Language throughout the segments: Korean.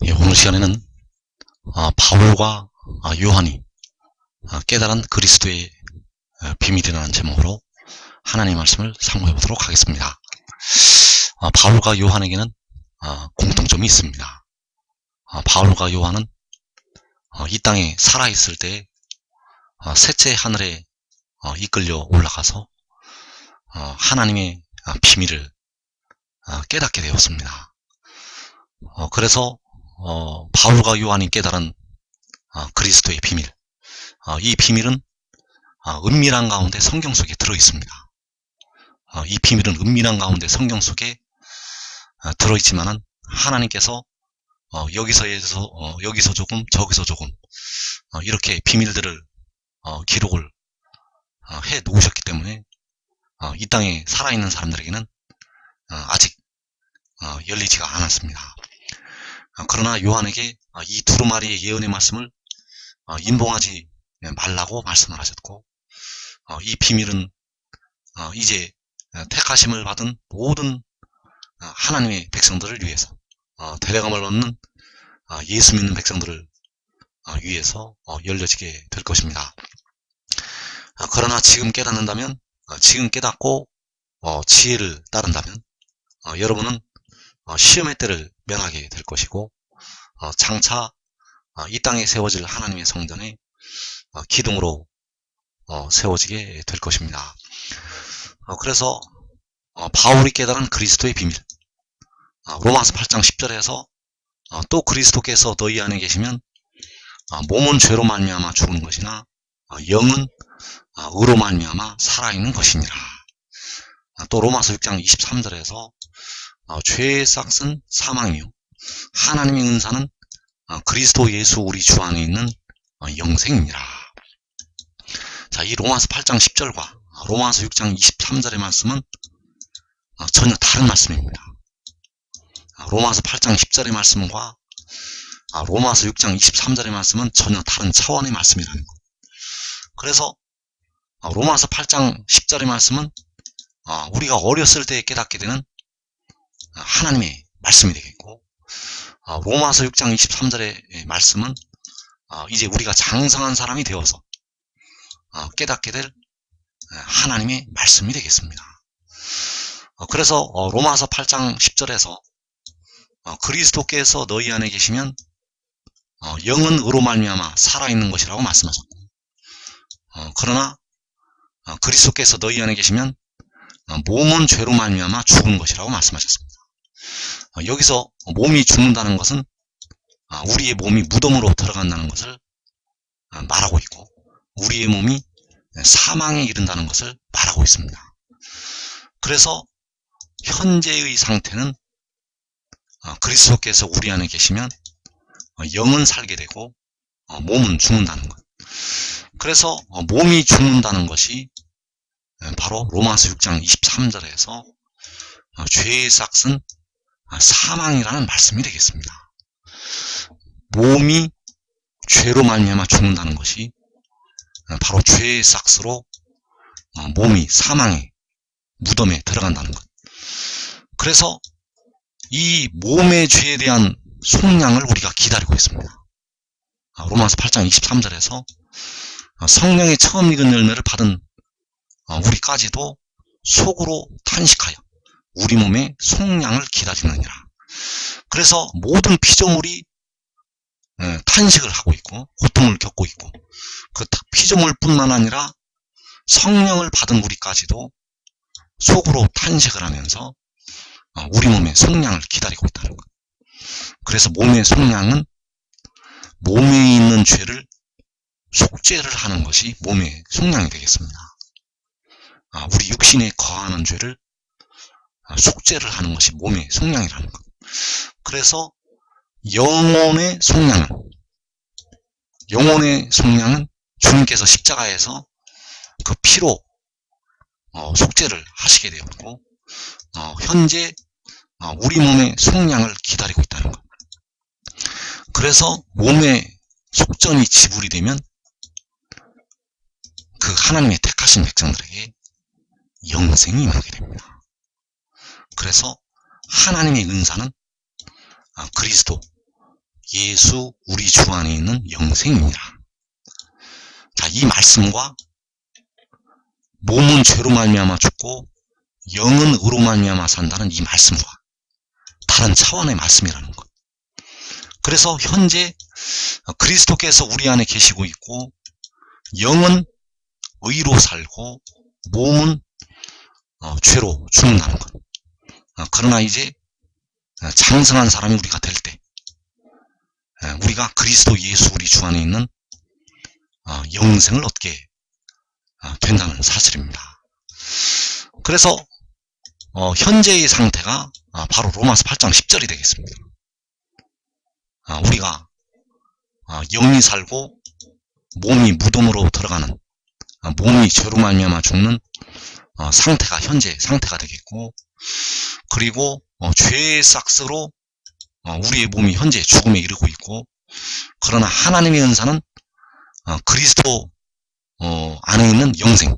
예, 오늘 시간에는 바울과 요한이 깨달은 그리스도의 비밀이라는 제목으로 하나님의 말씀을 상고해 보도록 하겠습니다. 바울과 요한에게는 공통점이 있습니다. 바울과 요한은 이 땅에 살아있을 때 셋째 하늘에 이끌려 올라가서 하나님의 비밀을 깨닫게 되었습니다. 그래서 바울과 요한이 깨달은 그리스도의 비밀, 이 비밀은 은밀한 가운데 성경 속에 들어있습니다. 이 비밀은 은밀한 가운데 성경 속에 들어있지만은 하나님께서 여기서 조금 저기서 조금 이렇게 비밀들을 기록을 해 놓으셨기 때문에 이 땅에 살아있는 사람들에게는 아직 열리지가 않았습니다. 그러나 요한에게 이 두루마리의 예언의 말씀을 인봉하지 말라고 말씀을 하셨고, 이 비밀은 이제 택하심을 받은 모든 하나님의 백성들을 위해서, 데려감을 얻는 예수 믿는 백성들을 위해서 열려지게 될 것입니다. 그러나 지금 깨닫는다면, 지금 깨닫고 지혜를 따른다면 여러분은 시험의 때를 면하게 될 것이고, 장차 이 땅에 세워질 하나님의 성전에 기둥으로 세워지게 될 것입니다. 그래서 바울이 깨달은 그리스도의 비밀, 로마서 8장 10절에서 또 그리스도께서 너희 안에 계시면 몸은 죄로 말미암아 죽은 것이나 영은 의로 말미암아 살아있는 것이니라. 또 로마서 6장 23절에서 죄의 싹은 사망이요 하나님의 은사는 그리스도 예수 우리 주 안에 있는 영생이니라. 자, 이 로마서 8장 10절과 로마서 6장 23절의 말씀은 전혀 다른 말씀입니다. 로마서 8장 10절의 말씀과 로마서 6장 23절의 말씀은 전혀 다른 차원의 말씀이라는 것. 그래서 로마서 8장 10절의 말씀은 우리가 어렸을 때 깨닫게 되는 하나님의 말씀이 되겠고, 로마서 6장 23절의 말씀은 이제 우리가 장성한 사람이 되어서 깨닫게 될 하나님의 말씀이 되겠습니다. 그래서 로마서 8장 10절에서 그리스도께서 너희 안에 계시면 영은 의로 말미암아 살아있는 것이라고 말씀하셨고, 그러나 그리스도께서 너희 안에 계시면 몸은 죄로 말미암아 죽은 것이라고 말씀하셨습니다. 여기서 몸이 죽는다는 것은 우리의 몸이 무덤으로 들어간다는 것을 말하고 있고, 우리의 몸이 사망에 이른다는 것을 말하고 있습니다. 그래서 현재의 상태는 그리스도께서 우리 안에 계시면 영은 살게 되고 몸은 죽는다는 것. 그래서 몸이 죽는다는 것이 바로 로마서 6장 23절에서 죄의 싹은 사망이라는 말씀이 되겠습니다. 몸이 죄로 말미암아 죽는다는 것이 바로 죄의 싹으로 몸이 사망의 무덤에 들어간다는 것. 그래서 이 몸의 죄에 대한 속량을 우리가 기다리고 있습니다. 로마서 8장 23절에서 성령의 처음 익은 열매를 받은 우리까지도 속으로 탄식하여 우리 몸의 속량을 기다리느니라. 그래서 모든 피조물이 탄식을 하고 있고 고통을 겪고 있고, 그 피조물뿐만 아니라 성령을 받은 우리까지도 속으로 탄식을 하면서 우리 몸의 속량을 기다리고 있다는 것. 그래서 몸의 속량은 몸에 있는 죄를 속죄를 하는 것이 몸의 속량이 되겠습니다. 우리 육신에 거하는 죄를 속죄를 하는 것이 몸의 속량이라는 것. 그래서 영혼의 속량은 주님께서 십자가에서 그 피로 속죄를 하시게 되었고, 현재 우리 몸의 속량을 기다리고 있다는 것. 그래서 몸의 속전이 지불이 되면 그 하나님의 택하신 백성들에게 영생이 임하게 됩니다. 그래서 하나님의 은사는 그리스도, 예수 우리 주 안에 있는 영생입니다. 자, 이 말씀과 몸은 죄로 말미암아 죽고 영은 의로 말미암아 산다는 이 말씀과 다른 차원의 말씀이라는 것. 그래서 현재 그리스도께서 우리 안에 계시고 있고 영은 의로 살고 몸은 죄로 죽는다는 것. 그러나 이제 장성한 사람이 우리가 될 때 우리가 그리스도 예수 우리 주 안에 있는 영생을 얻게 된다는 사실입니다. 그래서 현재의 상태가 바로 로마서 8장 10절이 되겠습니다. 우리가 영이 살고 몸이 무덤으로 들어가는, 몸이 죄로 말미암아 죽는 상태가 현재 상태가 되겠고, 그리고 죄의 싹스로 우리의 몸이 현재 죽음에 이르고 있고, 그러나 하나님의 은사는 그리스도 안에 있는 영생,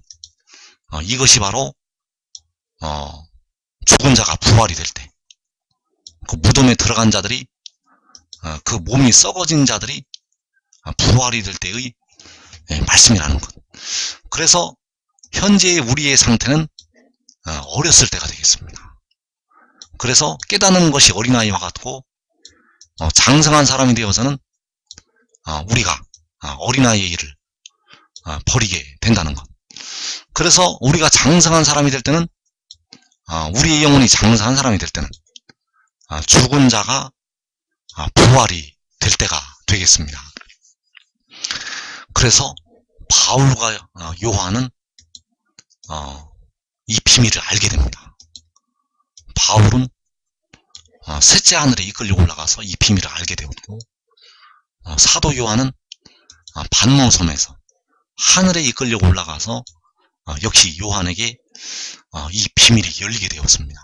이것이 바로 죽은 자가 부활이 될 때, 그 무덤에 들어간 자들이, 그 몸이 썩어진 자들이 부활이 될 때의 말씀이라는 것. 그래서 현재의 우리의 상태는 어렸을 때가 되겠습니다. 그래서 깨닫는 것이 어린아이와 같고, 장성한 사람이 되어서는 우리가 어린아이의 일을 버리게 된다는 것. 그래서 우리가 장성한 사람이 될 때는, 우리의 영혼이 장성한 사람이 될 때는 죽은 자가 부활이 될 때가 되겠습니다. 그래서 바울과 요한은 이 비밀을 알게 됩니다. 바울은 셋째 하늘에 이끌려 올라가서 이 비밀을 알게 되었고, 사도 요한은 반모섬에서 하늘에 이끌려 올라가서 역시 요한에게 이 비밀이 열리게 되었습니다.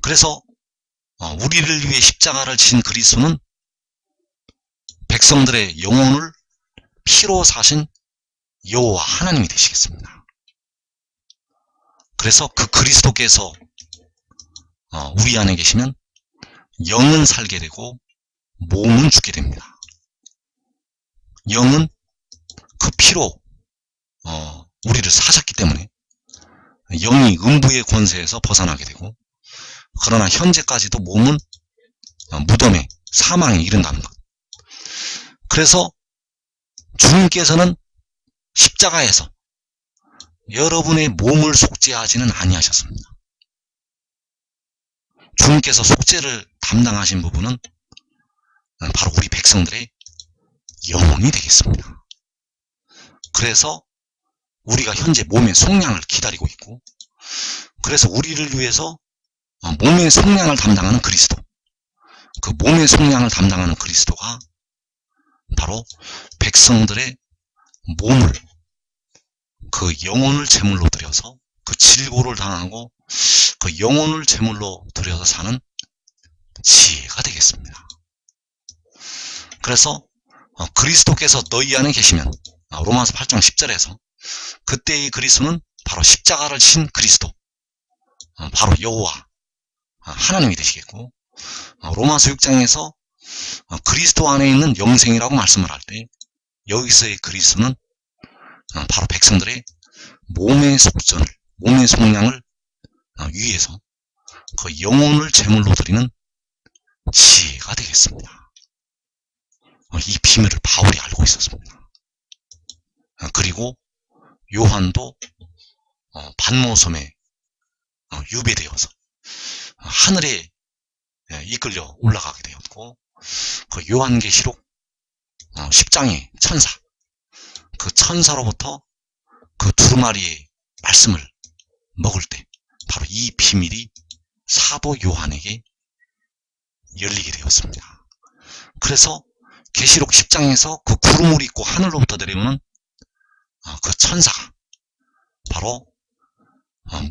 그래서 우리를 위해 십자가를 진 그리스도는 백성들의 영혼을 피로 사신 여호와 하나님이 되시겠습니다. 그래서 그 그리스도께서 우리 안에 계시면 영은 살게 되고 몸은 죽게 됩니다. 영은 그 피로 우리를 사셨기 때문에 영이 음부의 권세에서 벗어나게 되고, 그러나 현재까지도 몸은 무덤에 사망에 이른다는 것. 그래서 주님께서는 십자가에서 여러분의 몸을 속죄하지는 아니하셨습니다. 주님께서 속죄를 담당하신 부분은 바로 우리 백성들의 영혼이 되겠습니다. 그래서 우리가 현재 몸의 속량을 기다리고 있고, 그래서 우리를 위해서 몸의 속량을 담당하는 그리스도, 그 몸의 속량을 담당하는 그리스도가 바로 백성들의 몸을, 그 영혼을 제물로 드려서 그 질고를 당하고 그 영혼을 제물로 드려서 사는 지혜가 되겠습니다. 그래서 그리스도께서 너희 안에 계시면, 로마서 8장 10절에서 그때의 그리스도는 바로 십자가를 친 그리스도, 바로 여호와 하나님이 되시겠고, 로마서 6장에서 그리스도 안에 있는 영생이라고 말씀을 할 때 여기서의 그리스도는 바로 백성들의 몸의 속전을, 몸의 속량을 위해서 그 영혼을 제물로 드리는 지혜가 되겠습니다. 이 비밀을 바울이 알고 있었습니다. 그리고 요한도 반모섬에 유배되어서 하늘에 이끌려 올라가게 되었고, 그 요한계시록 10장의 천사, 그 천사로부터 그 두루마리의 말씀을 먹을 때 바로 이 비밀이 사도 요한에게 열리게 되었습니다. 그래서 계시록 10장에서 그 구름을 입고 하늘로부터 내려오는 그 천사가 바로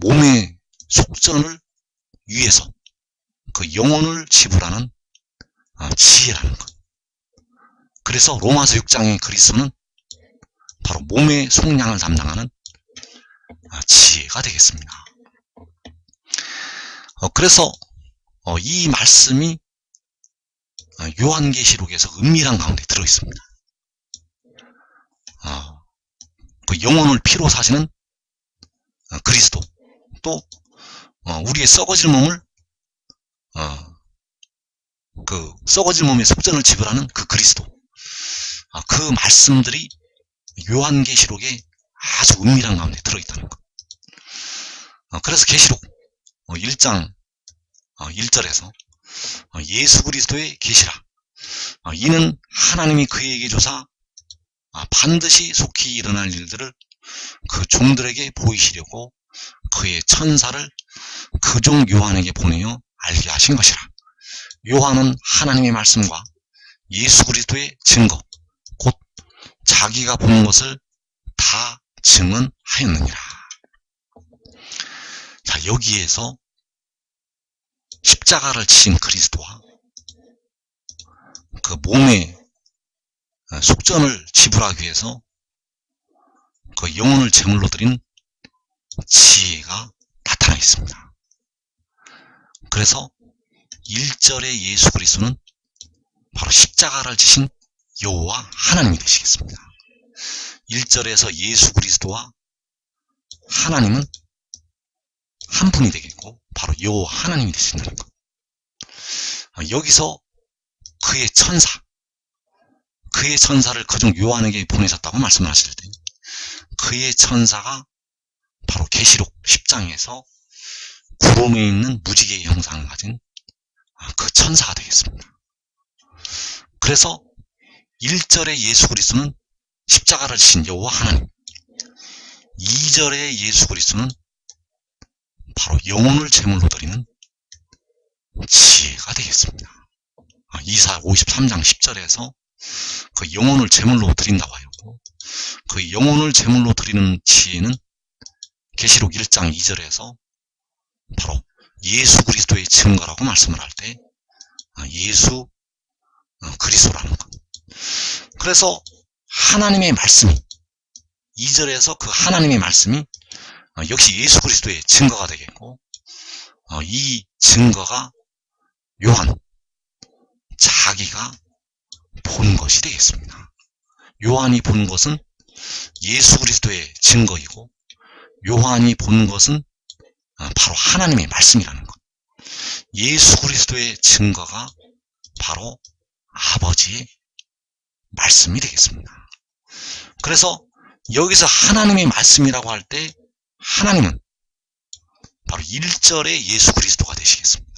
몸의 속전을 위해서 그 영혼을 지불하는 지혜라는 것. 그래서 로마서 6장의 그리스도는 바로 몸의 속량을 담당하는 지혜가 되겠습니다. 그래서 이 말씀이 요한계시록에서 은밀한 가운데 들어있습니다. 그 영혼을 피로 사시는 그리스도, 또 우리의 썩어질 몸을 그 썩어질 몸의 속전을 지불하는 그 그리스도, 그 말씀들이 요한계시록에 아주 은밀한 가운데 들어있다는 것. 그래서 계시록 1장 1절에서 예수 그리스도의 계시라, 이는 하나님이 그에게 주사 반드시 속히 일어날 일들을 그 종들에게 보이시려고 그의 천사를 그 종 요한에게 보내어 알게 하신 것이라. 요한은 하나님의 말씀과 예수 그리스도의 증거, 곧 자기가 본 것을 다 증언하였느니라. 자, 여기에서 십자가를 지신 그리스도와 그 몸의 속전을 지불하기 위해서 그 영혼을 제물로 드린 지혜가 나타나 있습니다. 그래서 1절의 예수 그리스도는 바로 십자가를 지신 여호와 하나님이 되시겠습니다. 1절에서 예수 그리스도와 하나님은 한 분이 되겠고 바로 여호와 하나님이 되신다는 것. 여기서 그의 천사를 그중 요한에게 보내셨다고 말씀을 하실 때, 그의 천사가 바로 계시록 10장에서 구름에 있는 무지개의 형상을 가진 그 천사가 되겠습니다. 그래서 1절의 예수 그리스도는 십자가를 지신 여호와 하나님, 2절의 예수 그리스도는 바로 영혼을 제물로 드리는 지혜가 되겠습니다. 이사 53장 10절에서 그 영혼을 제물로 드린다고 하였고, 그 영혼을 제물로 드리는 지혜는 계시록 1장 2절에서 바로 예수 그리스도의 증거라고 말씀을 할 때 예수 그리스도라는 것. 그래서 하나님의 말씀이, 2절에서 그 하나님의 말씀이 역시 예수 그리스도의 증거가 되겠고, 이 증거가 요한 자기가 본 것이 되겠습니다. 요한이 본 것은 예수 그리스도의 증거이고, 요한이 본 것은 바로 하나님의 말씀이라는 것. 예수 그리스도의 증거가 바로 아버지의 말씀이 되겠습니다. 그래서 여기서 하나님의 말씀이라고 할 때 하나님은 바로 1절의 예수 그리스도가 되시겠습니다.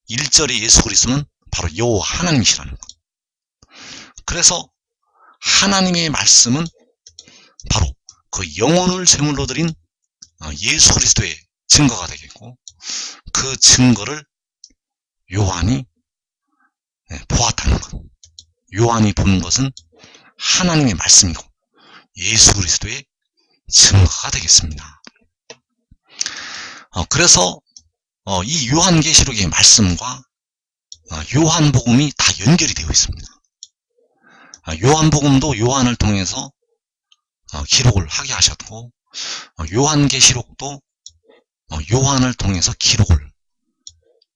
1절의 예수 그리스도는 바로 여호와 하나님이시라는 것. 그래서 하나님의 말씀은 바로 그 영혼을 제물로 드린 예수 그리스도의 증거가 되겠고, 그 증거를 요한이 보았다는 것. 요한이 본 것은 하나님의 말씀이고 예수 그리스도의 증거가 되겠습니다. 그래서 이 요한계시록의 말씀과 요한복음이 다 연결이 되어 있습니다. 요한복음도 요한을 통해서 기록을 하게 하셨고, 요한계시록도 요한을 통해서 기록을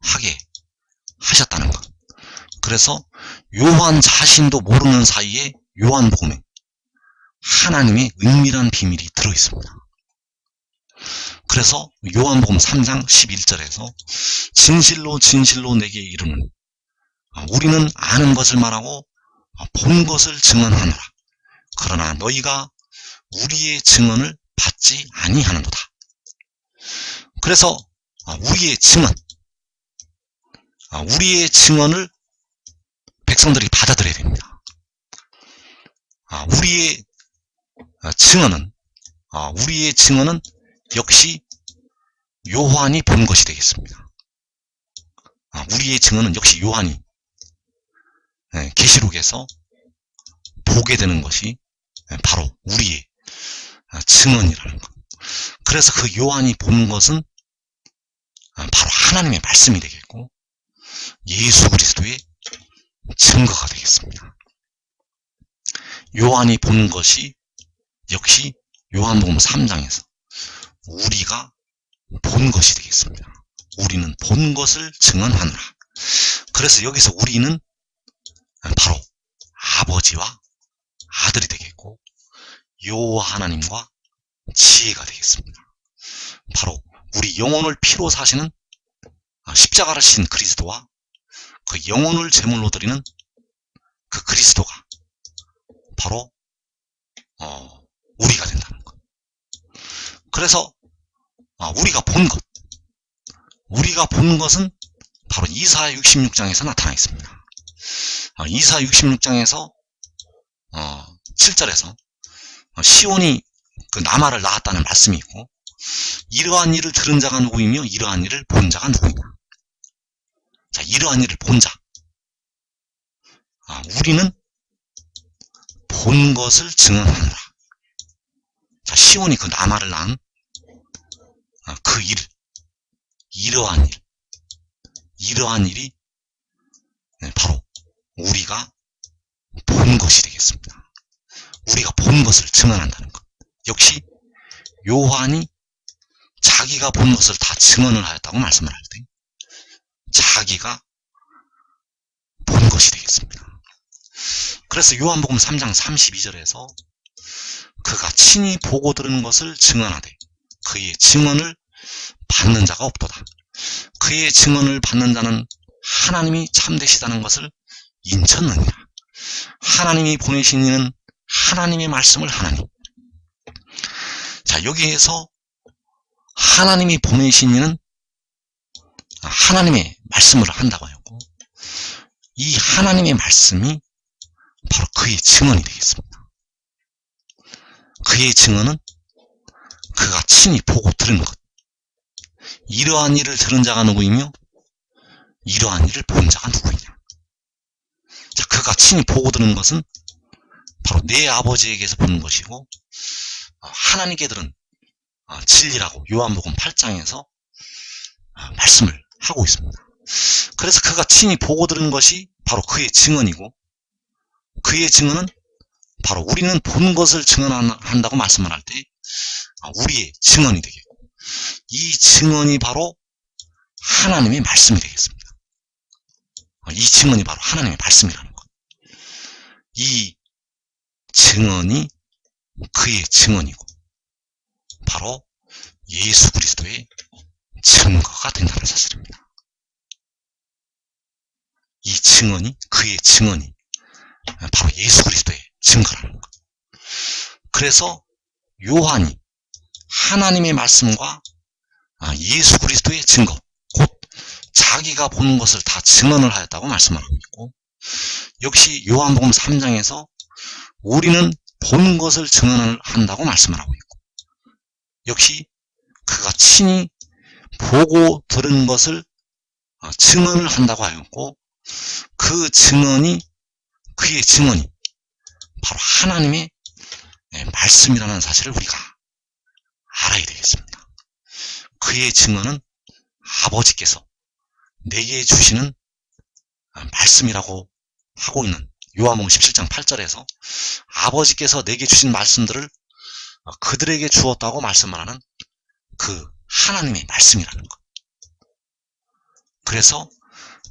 하게 하셨다는 것. 그래서 요한 자신도 모르는 사이에 요한복음에 하나님의 은밀한 비밀이 들어있습니다. 그래서 요한복음 3장 11절에서 진실로 진실로 내게 이르노니 우리는 아는 것을 말하고 본 것을 증언하노라. 그러나 너희가 우리의 증언을 받지 아니하는도다. 그래서 우리의 증언을 백성들이 받아들여야 됩니다. 우리의 증언은 역시 요한이 본 것이 되겠습니다. 우리의 증언은 역시 요한이 계시록에서 보게 되는 것이 바로 우리의 증언이라는 것. 그래서 그 요한이 본 것은 바로 하나님의 말씀이 되겠고 예수 그리스도의 증거가 되겠습니다. 요한이 본 것이 역시 요한복음 3장에서 우리가 본 것이 되겠습니다. 우리는 본 것을 증언하노라. 그래서 그래서 여기서 우리는 바로 아버지와 아들이 되겠고 여호와 하나님과 지혜가 되겠습니다. 바로 우리 영혼을 피로 사시는 십자가를 지신 그리스도와 그 영혼을 제물로 드리는 그 그리스도가 바로 우리가 된다는 것. 그래서 우리가 본 것은 바로 이사야 66장에서 나타나 있습니다. 이사야 66장에서 7절에서 시온이 그 나마를 낳았다는 말씀이 있고, 이러한 일을 들은 자가 누구이며 이러한 일을 본 자가 누구이냐. 자, 이러한 일을 본 자. 우리는 본 것을 증언하느라. 자, 시온이 그 나마를 낳은 그 일, 이러한 일이 바로 우리가 본 것이 되겠습니다. 우리가 본 것을 증언한다는 것. 역시 요한이 자기가 본 것을 다 증언을 하였다고 말씀을 할 때 자기가 본 것이 되겠습니다. 그래서 요한복음 3장 32절에서 그가 친히 보고 들은 것을 증언하되 그의 증언을 받는 자가 없도다. 그의 증언을 받는 자는 하나님이 참되시다는 것을 인쳤느니라. 하나님이 보내신 이는 하나님의 말씀을 하나니. 자, 여기에서 하나님이 보내신 이는 하나님의 말씀을 한다고 하였고, 이 하나님의 말씀이 바로 그의 증언이 되겠습니다. 그의 증언은 그가 친히 보고 들은 것. 이러한 일을 들은 자가 누구이며 이러한 일을 본 자가 누구이냐. 자, 그가 친히 보고 들은 것은 바로 내 아버지에게서 본 것이고, 하나님께 들은 진리라고 요한복음 8장에서 말씀을 하고 있습니다. 그래서 그가 친히 보고 들은 것이 바로 그의 증언이고, 그의 증언은 바로 우리는 본 것을 증언한다고 말씀을 할 때 우리의 증언이 되겠고, 이 증언이 바로 하나님의 말씀이 되겠습니다. 이 증언이 바로 하나님의 말씀이라는 것. 이 증언이 그의 증언이고 바로 예수 그리스도의 증거가 된다는 사실입니다. 이 증언이, 그의 증언이 바로 예수 그리스도의 증거라는 것. 그래서 요한이 하나님의 말씀과 예수 그리스도의 증거, 곧 자기가 보는 것을 다 증언을 하였다고 말씀을 하고 있고, 역시 요한복음 3장에서 우리는 본 것을 증언을 한다고 말씀을 하고 있고, 역시 그가 친히 보고 들은 것을 증언을 한다고 하였고, 그 증언이, 그의 증언이 바로 하나님의 말씀이라는 사실을 우리가 알아야 되겠습니다. 그의 증언은 아버지께서 내게 주시는 말씀이라고 하고 있는 요한복음 17장 8절에서 아버지께서 내게 주신 말씀들을 그들에게 주었다고 말씀을 하는 그 하나님의 말씀이라는 것. 그래서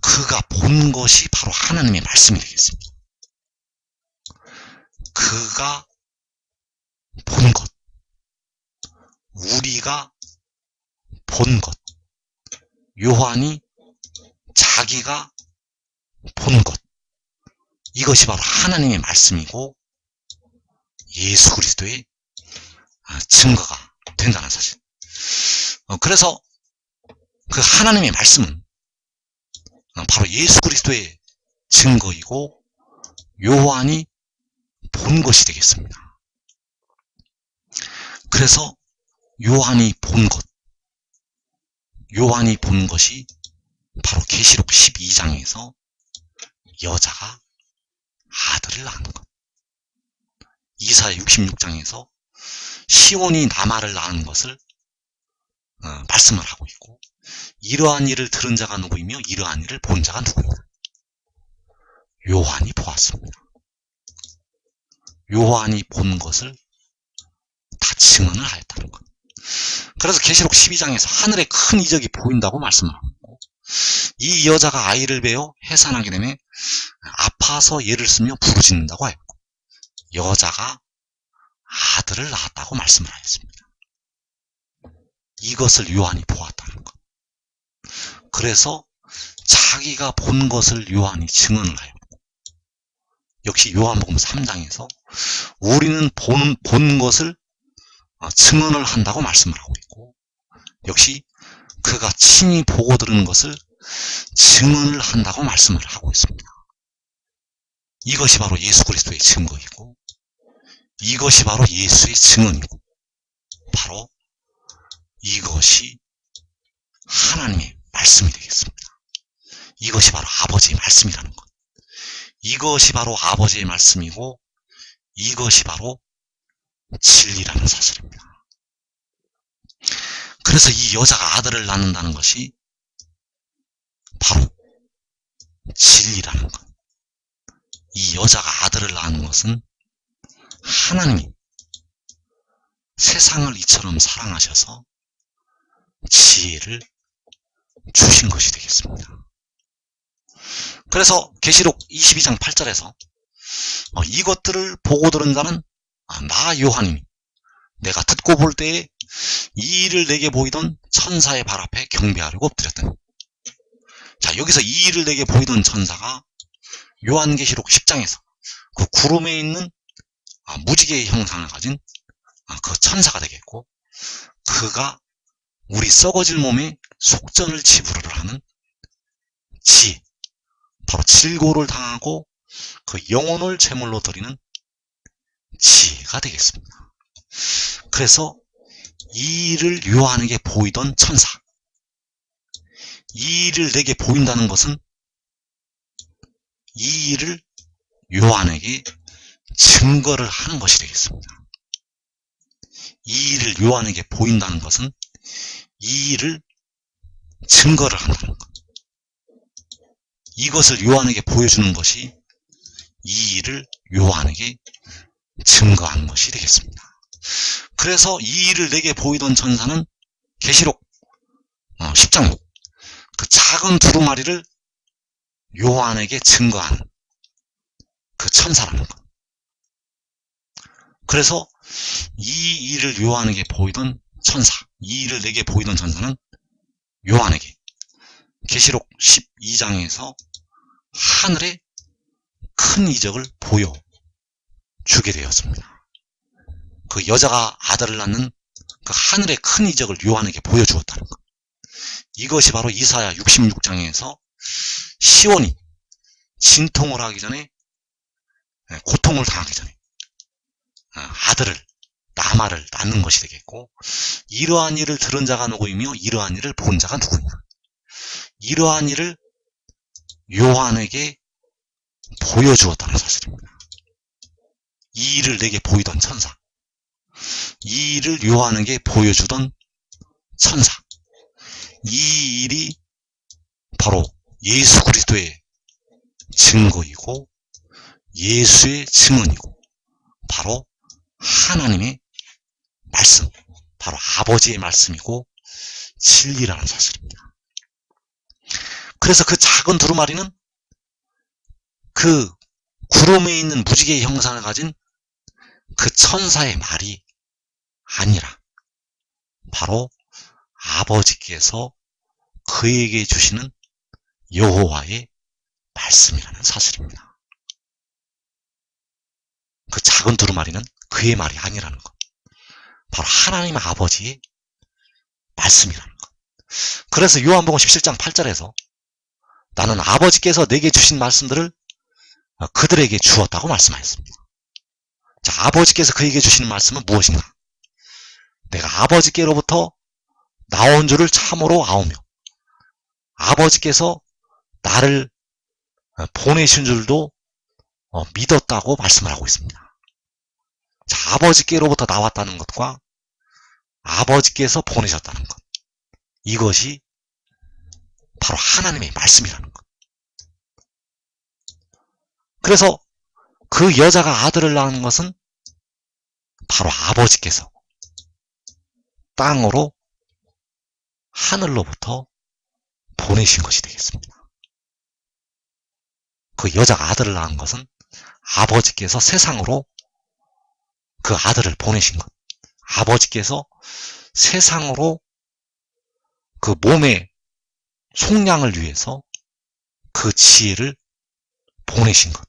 그가 본 것이 바로 하나님의 말씀이 되겠습니다. 그가 본 것, 우리가 본 것, 요한이 자기가 본 것, 이것이 바로 하나님의 말씀이고 예수 그리스도의 증거가 된다는 사실. 그래서 그 하나님의 말씀은 바로 예수 그리스도의 증거이고 요한이 본 것이 되겠습니다. 그래서 요한이 본 것, 요한이 본 것이 바로 계시록 12장에서 여자가 아들을 낳는 것, 이사야 66장에서 시온이 나마를 낳은 것을 말씀을 하고 있고, 이러한 일을 들은 자가 누구이며 이러한 일을 본 자가 누구이냐. 요한이 보았습니다. 요한이 본 것을 다 증언을 하였다는 것. 그래서 계시록 12장에서 하늘에 큰 이적이 보인다고 말씀을 하고 있고, 이 여자가 아이를 베어 해산하게 되면 아파서 예를 쓰며 부르짖는다고 하였고, 여자가 아들을 낳았다고 말씀을 하였습니다. 이것을 요한이 보았다는 것. 그래서 자기가 본 것을 요한이 증언을 하였고, 역시 요한복음 3장에서 우리는 본 것을 증언을 한다고 말씀을 하고 있고, 역시 그가 친히 보고 들은 것을 증언을 한다고 말씀을 하고 있습니다. 이것이 바로 예수 그리스도의 증거이고, 이것이 바로 예수의 증언이고, 바로 이것이 하나님의 말씀이 되겠습니다. 이것이 바로 아버지의 말씀이라는 것. 이것이 바로 아버지의 말씀이고, 이것이 바로 진리라는 사실입니다. 그래서 이 여자가 아들을 낳는다는 것이 바로 진리라는 것. 이 여자가 아들을 낳은 것은 하나님이 세상을 이처럼 사랑하셔서 지혜를 주신 것이 되겠습니다. 그래서 계시록 22장 8절에서 이것들을 보고 들은 자는 나 요한이니 내가 듣고 볼 때에 이 일을 내게 보이던 천사의 발 앞에 경배하려고 엎드렸더니, 자, 여기서 이 일을 내게 보이던 천사가 요한계시록 10장에서 그 구름에 있는 무지개의 형상을 가진 그 천사가 되겠고, 그가 우리 썩어질 몸에 속전을 지불을 하는 지혜, 바로 질고를 당하고 그 영혼을 제물로 드리는 지혜가 되겠습니다. 그래서 이 일을 요한에게 보이던 천사, 이 일을 내게 보인다는 것은 이 일을 요한에게 증거를 하는 것이 되겠습니다. 이 일을 요한에게 보인다는 것은 이 일을 증거를 한다는 것. 이것을 요한에게 보여주는 것이 이 일을 요한에게 증거하는 것이 되겠습니다. 그래서 이 일을 내게 보이던 천사는 계시록 10장 그 작은 두루마리를 요한에게 증거하는 그 천사라는 것. 그래서 이 일을 요한에게 보이던 천사, 이 일을 내게 보이던 천사는 요한에게 계시록 12장에서 하늘의 큰 이적을 보여주게 되었습니다. 그 여자가 아들을 낳는 그 하늘의 큰 이적을 요한에게 보여주었다는 것. 이것이 바로 이사야 66장에서 시온이 진통을 하기 전에, 고통을 당하기 전에 아들을, 나마를 낳는 것이 되겠고, 이러한 일을 들은 자가 누구이며 이러한 일을 본 자가 누구냐. 이러한 일을 요한에게 보여주었다는 사실입니다. 이 일을 내게 보이던 천사, 이 일을 요한에게 보여주던 천사, 이 일이 바로 예수 그리스도의 증거이고 예수의 증언이고 바로 하나님의 말씀, 바로 아버지의 말씀이고 진리라는 사실입니다. 그래서 그 작은 두루마리는 그 구름에 있는 무지개의 형상을 가진 그 천사의 말이 아니라 바로 아버지께서 그에게 주시는 여호와의 말씀이라는 사실입니다. 그 작은 두루마리는 그의 말이 아니라는 것, 바로 하나님 아버지의 말씀이라는 것. 그래서 요한복음 17장 8절에서 나는 아버지께서 내게 주신 말씀들을 그들에게 주었다고 말씀하였습니다. 자, 아버지께서 그에게 주시는 말씀은 무엇인가? 내가 아버지께로부터 나온 줄을 참으로 아오며 아버지께서 나를 보내신 줄도 믿었다고 말씀을 하고 있습니다. 자, 아버지께로부터 나왔다는 것과 아버지께서 보내셨다는 것, 이것이 바로 하나님의 말씀이라는 것. 그래서 그 여자가 아들을 낳은 것은 바로 아버지께서 땅으로 하늘로부터 보내신 것이 되겠습니다. 그 여자가 아들을 낳은 것은 아버지께서 세상으로 그 아들을 보내신 것. 아버지께서 세상으로 그 몸의 속량을 위해서 그 지혜를 보내신 것.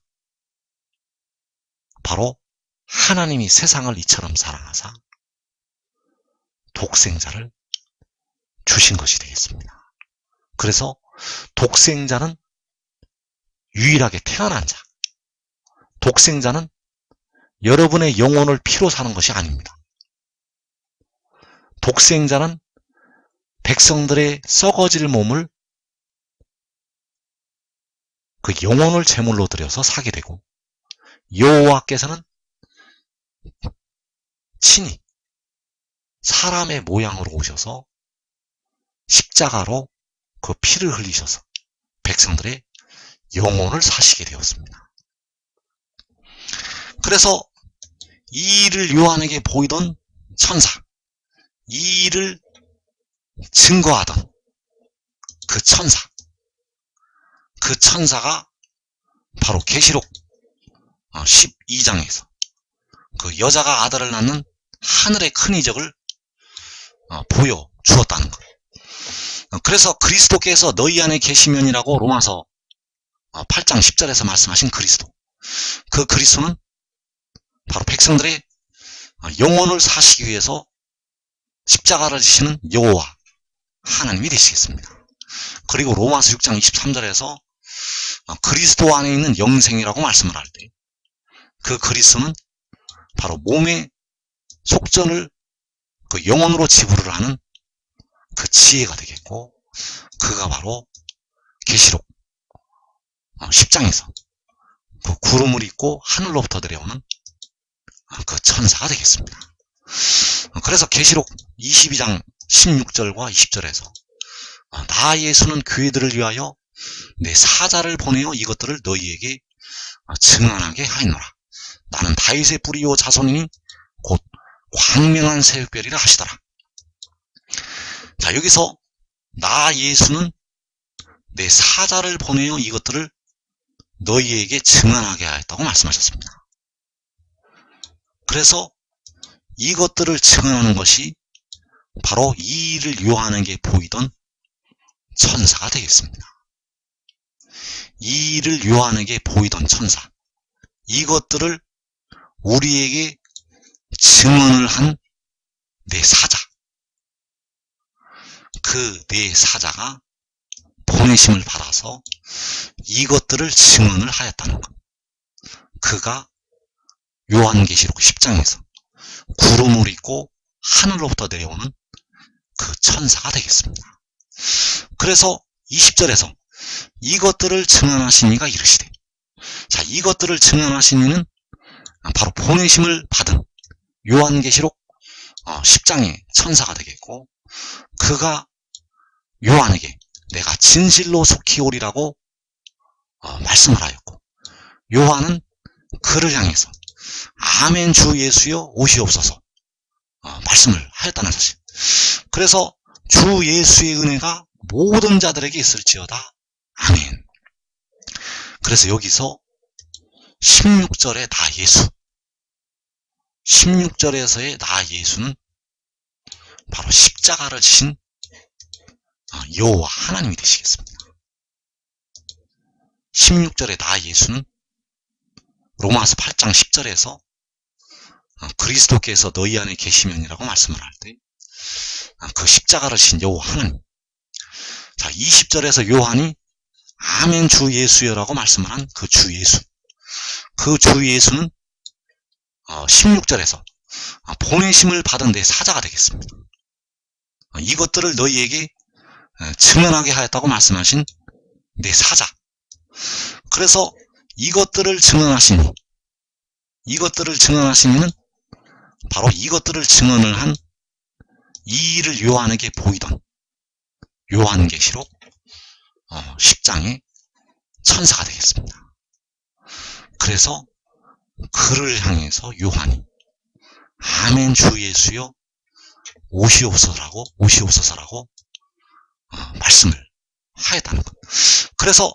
바로 하나님이 세상을 이처럼 사랑하사 독생자를 주신 것이 되겠습니다. 그래서 독생자는 유일하게 태어난 자. 독생자는 여러분의 영혼을 피로 사는 것이 아닙니다. 독생자는 백성들의 썩어질 몸을 그 영혼을 제물로 드려서 사게 되고, 여호와께서는 친히 사람의 모양으로 오셔서 십자가로 그 피를 흘리셔서 백성들의 영혼을 사시게 되었습니다. 그래서 이 일을 요한에게 보이던 천사, 이 일을 증거하던 그 천사, 그 천사가 바로 계시록 12장에서 그 여자가 아들을 낳는 하늘의 큰 이적을 보여주었다는 것. 그래서 그리스도께서 너희 안에 계시면이라고 로마서 8장 10절에서 말씀하신 그리스도. 그 그리스도는 바로 백성들의 영혼을 사시기 위해서 십자가를 지시는 여호와 하나님이 되시겠습니다. 그리고 로마서 6장 23절에서 그리스도 안에 있는 영생이라고 말씀을 할 때 그 그리스도는 바로 몸의 속전을 그 영혼으로 지불을 하는 그 지혜가 되겠고, 그가 바로 계시록 10장에서 그 구름을 입고 하늘로부터 내려오는 그 천사가 되겠습니다. 그래서 계시록 22장 16절과 20절에서 나 예수는 교회들을 위하여 내 사자를 보내어 이것들을 너희에게 증언하게 하였노라. 나는 다윗의 뿌리요 자손이니 곧 광명한 새벽별이라 하시더라. 자, 여기서 나 예수는 내 사자를 보내어 이것들을 너희에게 증언하게 하였다고 말씀하셨습니다. 그래서 이것들을 증언하는 것이 바로 이 일을 요한에게 보이던 천사가 되겠습니다. 이 일을 요한에게 보이던 천사, 이것들을 우리에게 증언을 한 내 사자, 그 내 사자가 보내심을 받아서 이것들을 증언을 하였다는 것. 그가 요한계시록 10장에서 구름을 입고 하늘로부터 내려오는 그 천사가 되겠습니다. 그래서 20절에서 이것들을 증언하신 이가 이르시되, 자, 이것들을 증언하신 이는 바로 보내심을 받은 요한계시록 10장의 천사가 되겠고, 그가 요한에게 내가 진실로 속히 오리라고 말씀을 하였고, 요한은 그를 향해서 아멘 주 예수여 오시옵소서 말씀을 하였다는 사실. 그래서 주 예수의 은혜가 모든 자들에게 있을지어다. 아멘. 그래서 여기서 16절의 나 예수, 16절에서의 나 예수는 바로 십자가를 지신 여호와 하나님이 되시겠습니다. 16절의 나 예수는 로마서 8장 10절에서 그리스도께서 너희 안에 계시면이라고 말씀을 할 때 그 십자가를 지신 여호와 하나님. 자, 20절에서 요한이 아멘 주 예수여라고 말씀을 한 그 주 예수. 그 주 예수는 16절에서 보내심을 받은 내 사자가 되겠습니다. 이것들을 너희에게 증언하게 하였다고 말씀하신 내 사자. 그래서 이것들을 증언하시니, 이것들을 증언하시니는 바로 이것들을 증언을 한 이 일을 요한에게 보이던 요한계시록 10장의 천사가 되겠습니다. 그래서 그를 향해서 요한이 아멘 주 예수여 오시옵소서라고 말씀을 하였다는 것. 그래서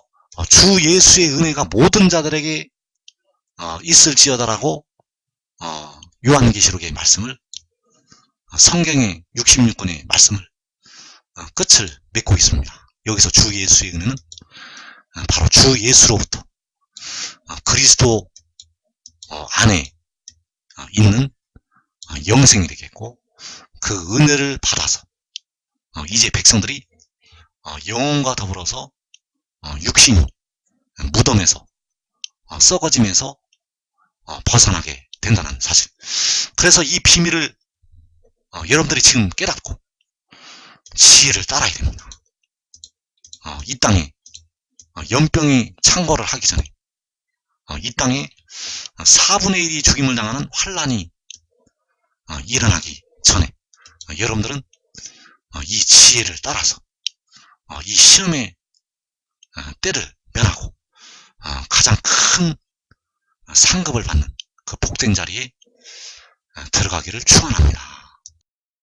주 예수의 은혜가 모든 자들에게 있을지어다라고 요한계시록의 말씀을, 성경의 66권의 말씀을 끝을 맺고 있습니다. 여기서 주 예수의 은혜는 바로 주 예수로부터 그리스도 안에 있는 영생이 되겠고, 그 은혜를 받아서 이제 백성들이 영혼과 더불어서 육신이 무덤에서 썩어짐에서 벗어나게 된다는 사실. 그래서 이 비밀을 여러분들이 지금 깨닫고 지혜를 따라야 됩니다. 이 땅에 연병이 창궐을 하기 전에, 이 땅에 4분의 1이 죽임을 당하는 환란이 일어나기 전에 여러분들은 이 지혜를 따라서 이 시험의 때를 면하고 가장 큰 상급을 받는 그 복된 자리에 들어가기를 축원합니다.